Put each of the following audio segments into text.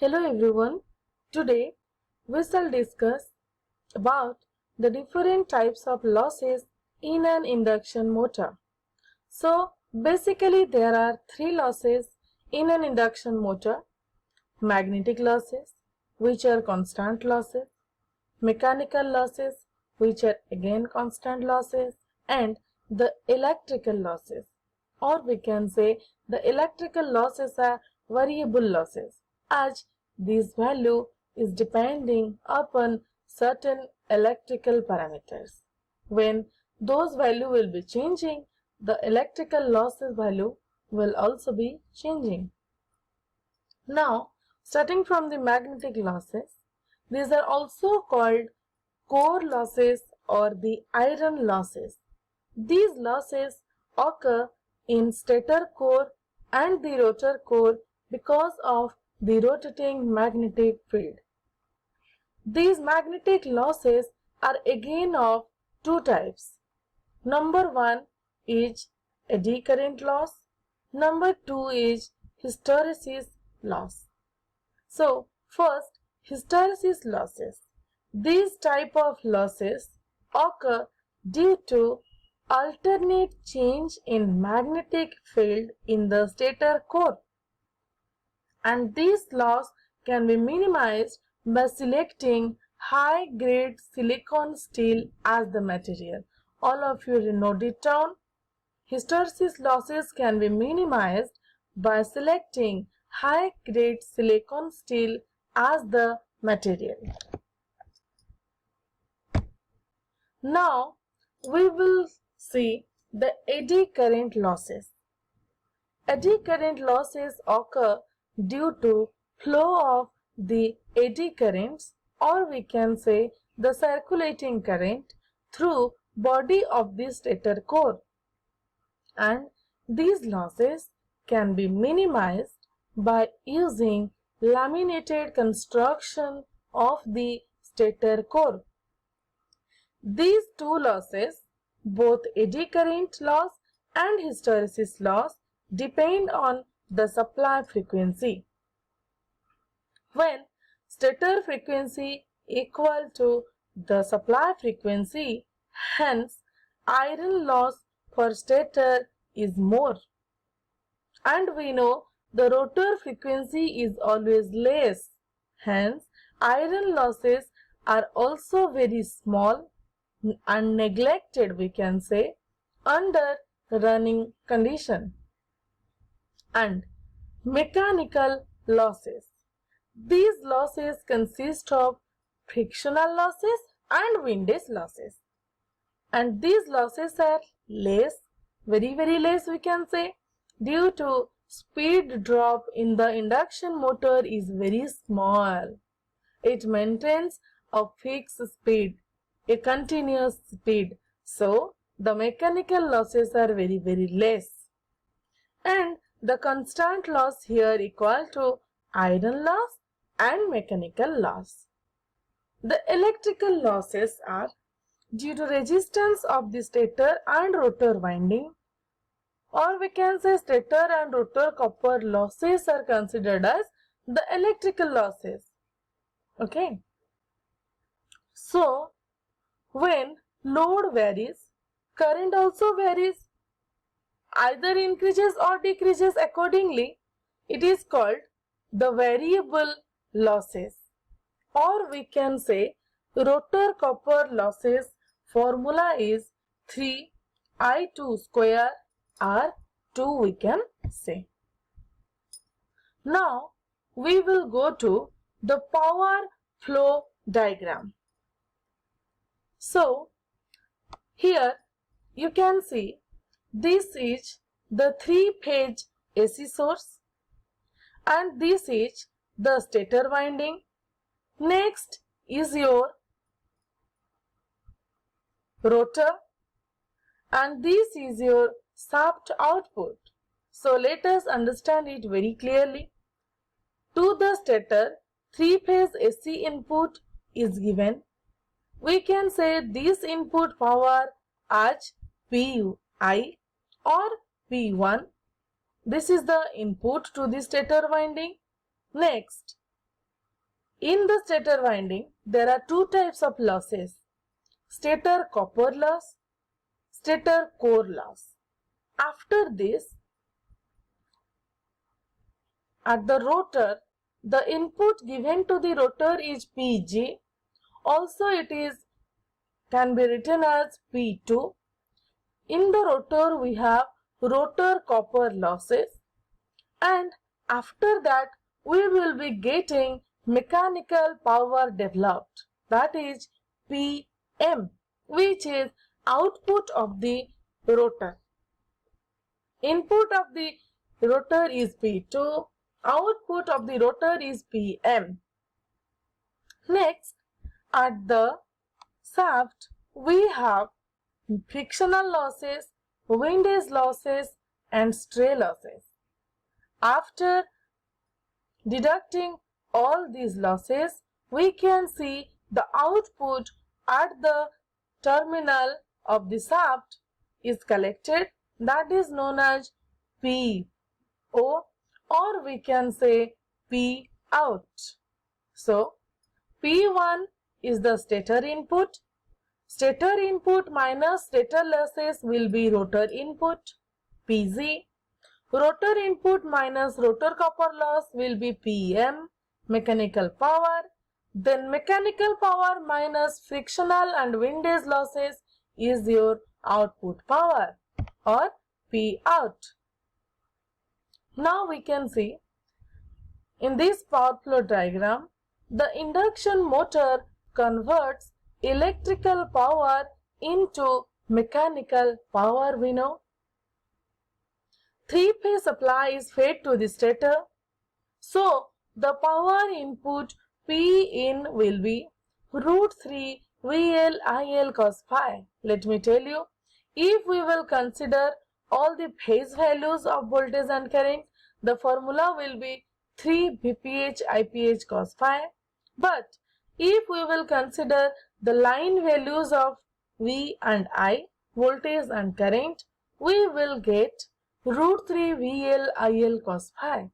Hello everyone. Today we shall discuss about the different types of losses in an induction motor. So basically there are three losses in an induction motor: magnetic losses, which are constant losses; mechanical losses, which are again constant losses; and the electrical losses, or we can say the electrical losses are variable losses, as this value is depending upon certain electrical parameters. When those value will be changing, the electrical losses value will also be changing. Now, starting from the magnetic losses, these are also called core losses or the iron losses. These losses occur in stator core and the rotor core because of the rotating magnetic field. These magnetic losses are again of two types. Number one is eddy current loss. Number two is hysteresis loss. So, first, hysteresis losses. These type of losses occur due to alternate change in magnetic field in the stator core, and these loss can be minimized by selecting high grade silicon steel as the material. All of you note it down. Hysteresis losses can be minimized by selecting high grade silicon steel as the material. Now we will see the eddy current losses. Eddy current losses occur due to flow of the eddy currents, or we can say the circulating current, through body of the stator core, and these losses can be minimized by using laminated construction of the stator core. These two losses, both eddy current loss and hysteresis loss, depend on the supply frequency. When stator frequency equal to the supply frequency, hence iron loss for stator is more. And we know the rotor frequency is always less. Hence, iron losses are also very small and neglected, we can say, under running condition. And mechanical losses. These losses consist of frictional losses and windage losses. And these losses are less, very less, we can say, due to speed drop in the induction motor is very small. It maintains a fixed speed, a continuous speed. So, the mechanical losses are very less. And the constant loss here equal to iron loss and mechanical loss. The electrical losses are due to resistance of the stator and rotor winding, or we can say stator and rotor copper losses are considered as the electrical losses. Okay. So, when load varies, current also varies, either increases or decreases accordingly. It is called the variable losses, or we can say rotor copper losses. Formula is 3I2 square R2, we can say. Now we will go to the power flow diagram. So here you can see this is the 3-phase AC source, and this is the stator winding. Next is your rotor, and this is your shaft output. So let us understand it very clearly. To the stator, 3-phase AC input is given. We can say this input power as PI or P1. This is the input to the stator winding. Next, In the stator winding, there are two types of losses: stator copper loss, stator core loss. After this, at the rotor, the input given to the rotor is Pg. Also, can be written as P2. In the rotor, we have rotor copper losses, and after that, we will be getting mechanical power developed, that is Pm, which is output of the rotor. Input of the rotor is P2, output of the rotor is Pm. Next, at the shaft, we have frictional losses, windage losses, and stray losses. After deducting all these losses, we can see the output at the terminal of the shaft is collected, that is known as PO, or we can say P out. So, P1 is the stator input. Stator input minus stator losses will be rotor input, Pz. Rotor input minus rotor copper loss will be Pm, mechanical power. Then mechanical power minus frictional and windage losses is your output power, or P out. Now we can see in this power flow diagram, the induction motor converts electrical power into mechanical power, we know. Three-phase supply is fed to the stator. So, the power input P in will be root 3 VL IL cos phi. Let me tell you, if we will consider all the phase values of voltage and current, the formula will be 3 VPH IPH cos phi. But if we will consider the line values of V and I, voltage and current, we will get root 3 VL IL cos phi.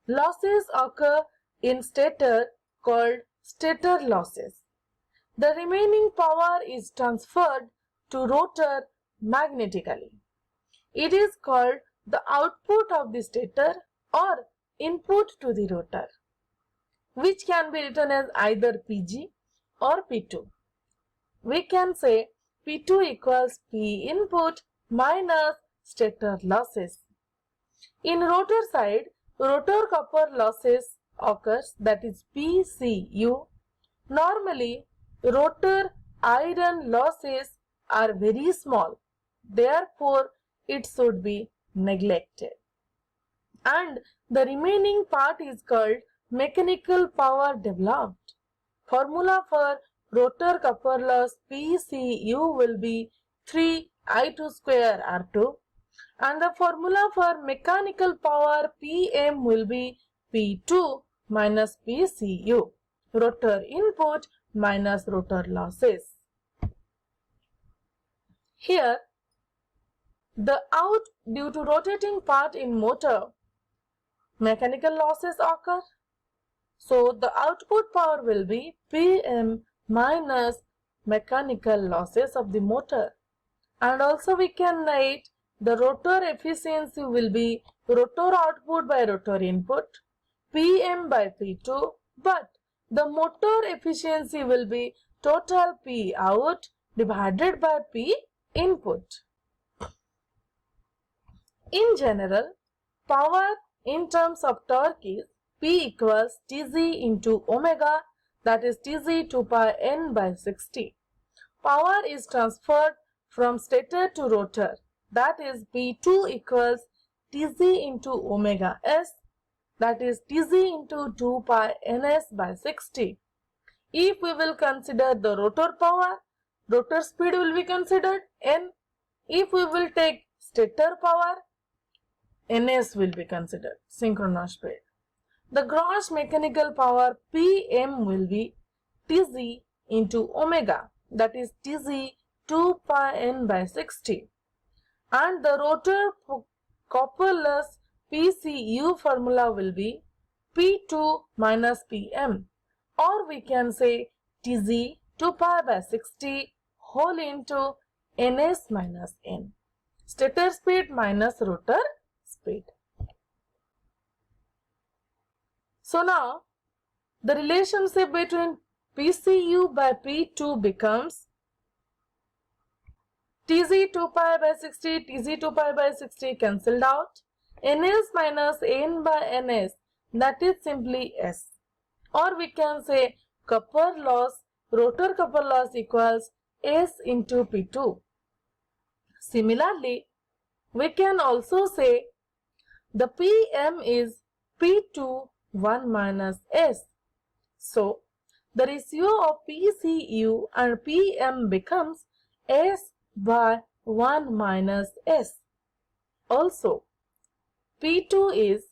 Losses occur in stator called stator losses. The remaining power is transferred to rotor magnetically. It is called the output of the stator or input to the rotor, which can be written as either Pg or P2. We can say P2 equals P input minus stator losses. In rotor side, rotor copper losses occurs, that is PCU. Normally, rotor iron losses are very small. Therefore, it should be neglected. And the remaining part is called mechanical power developed. Formula for rotor copper loss PCU will be 3I2 square R2. And the formula for mechanical power Pm will be P2 minus PCU, rotor input minus rotor losses. Here, the out due to rotating part in motor, mechanical losses occur. So, the output power will be Pm minus mechanical losses of the motor. And also we can write the rotor efficiency will be rotor output by rotor input, Pm by P2, but the motor efficiency will be total P out divided by P input. In general, power in terms of torque is P equals Tz into omega, that is Tz 2 pi n by 60. Power is transferred from stator to rotor, that is P2 equals Tz into omega s, that is Tz into 2 pi ns by 60. If we will consider the rotor power, rotor speed will be considered n. If we will take stator power, ns will be considered, synchronous speed. The gross mechanical power Pm will be Tz into omega, that is Tz 2 pi n by 60. And the rotor copper loss PCU formula will be P2 minus Pm, or we can say Tz 2 pi by 60 whole into Ns minus N. Stator speed minus rotor speed. So now the relationship between Pcu by P2 becomes Tz 2 pi by 60, Tz 2 pi by 60 cancelled out. Ns minus N by Ns, that is simply S. Or we can say copper loss, rotor copper loss equals S into P2. Similarly, we can also say the Pm is P2 1 minus S. So, the ratio of Pcu and Pm becomes S by 1 minus S. Also, P2 is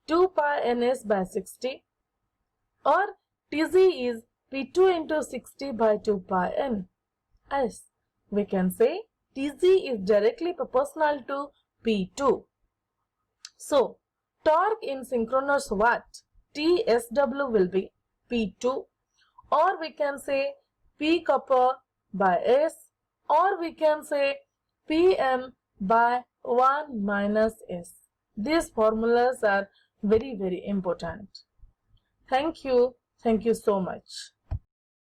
2 pi Ns by 60, or Tz is P2 into 60 by 2 pi N. S. We can say Tz is directly proportional to P2. So, torque in synchronous watt TSW will be P2, or we can say P copper by S, or we can say Pm by 1 minus S. These formulas are very important. Thank you so much.